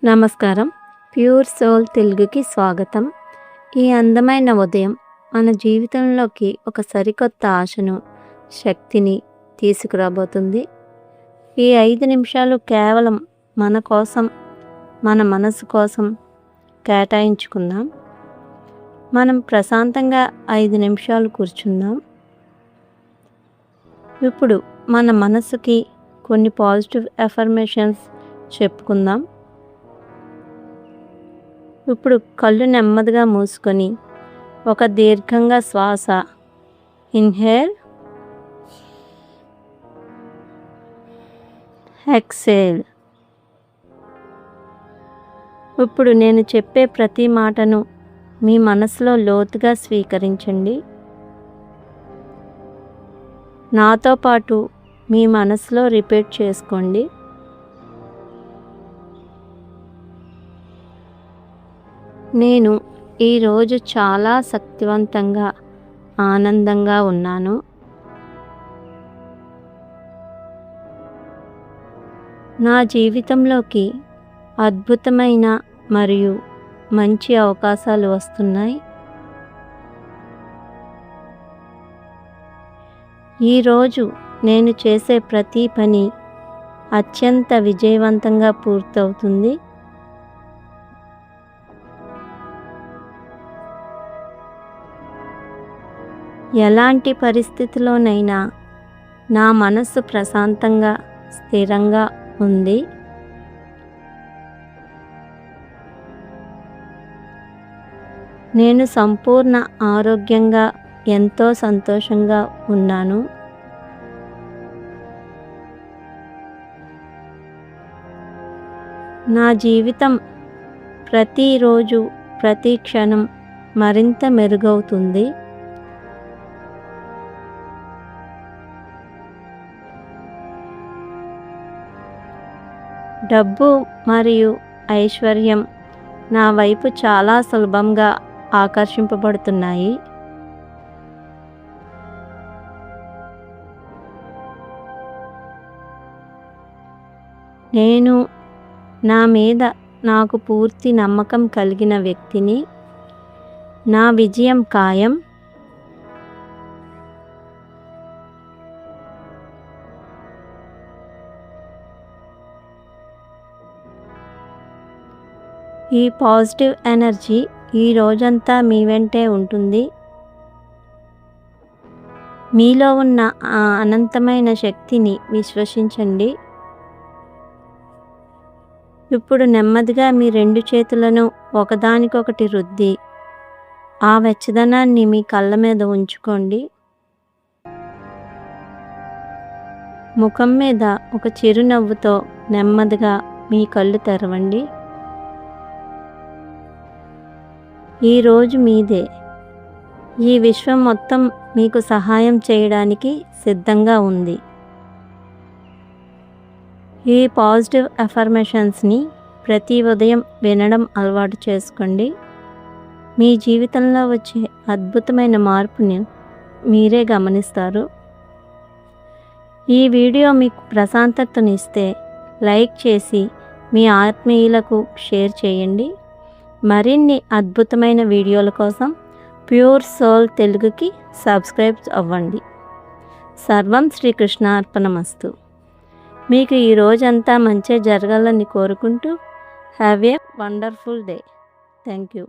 నమస్కారం. Pure soul తెలుగుకి స్వాగతం. ఈ అందమైన ఉదయం మన జీవితంలోకి ఒక సరికొత్త ఆశను, శక్తిని తీసుకురాబోతుంది. ఈ 5 నిమిషాలు కేవలం మన కోసం, మన మనసు కోసం కేటాయించుకుందాం. మనం ప్రశాంతంగా 5 నిమిషాలు కూర్చుందాం. ఇప్పుడు మన మనసుకి కొన్ని పాజిటివ్ అఫర్మేషన్స్ చెప్పుకుందాం. ఇప్పుడు కళ్ళు నెమ్మదిగా మూసుకొని ఒక దీర్ఘంగా శ్వాస ఇన్హేల్, ఎక్సేల్. ఇప్పుడు నేను చెప్పే ప్రతి మాటను మీ మనసులో లోతుగా స్వీకరించండి. నాతో పాటు మీ మనసులో రిపీట్ చేసుకోండి. నేను ఈరోజు చాలా శక్తివంతంగా, ఆనందంగా ఉన్నాను. నా జీవితంలోకి అద్భుతమైన మరియు మంచి అవకాశాలు వస్తున్నాయి. ఈరోజు నేను చేసే ప్రతి పని అత్యంత విజయవంతంగా పూర్తవుతుంది. ఎలాంటి పరిస్థితిలోనైనా నా మనసు ప్రశాంతంగా, స్థిరంగా ఉంది. నేను సంపూర్ణ ఆరోగ్యంగా, ఎంతో సంతోషంగా ఉన్నాను. నా జీవితం ప్రతిరోజు, ప్రతి క్షణం మరింత మెరుగవుతుంది. డబ్బు మరియు ఐశ్వర్యం నా వైపు చాలా సులభంగా ఆకర్షింపబడుతున్నాయి. నేను నా మీద నాకు పూర్తి నమ్మకం కలిగిన వ్యక్తిని. నా విజయం ఖాయం. ఈ పాజిటివ్ ఎనర్జీ ఈ రోజంతా మీ వెంటే ఉంటుంది. మీలో ఉన్న ఆ అనంతమైన శక్తిని విశ్వసించండి. ఇప్పుడు నెమ్మదిగా మీ 2 చేతులను ఒకదానికొకటి రుద్ది ఆ వెచ్చదనాన్ని మీ కళ్ళ మీద ఉంచుకోండి. ముఖం మీద ఒక చిరునవ్వుతో నెమ్మదిగా మీ కళ్ళు తెరవండి. ఈరోజు మీదే. ఈ విశ్వం మొత్తం మీకు సహాయం చేయడానికి సిద్ధంగా ఉంది. ఈ పాజిటివ్ అఫర్మేషన్స్ని ప్రతి ఉదయం వినడం అలవాటు చేసుకోండి. మీ జీవితంలో వచ్చే అద్భుతమైన మార్పుని మీరే గమనిస్తారు. ఈ వీడియో మీకు ప్రశాంతతనిస్తే లైక్ చేసి మీ ఆత్మీయులకు షేర్ చేయండి. మరిన్ని అద్భుతమైన వీడియోల కోసం ప్యూర్ సోల్ తెలుగుకి సబ్స్క్రైబ్ అవ్వండి. సర్వం శ్రీకృష్ణార్పణమస్తు. మీకు ఈ రోజంతా మంచి జరగాలని కోరుకుంటూ have a wonderful day. Thank you.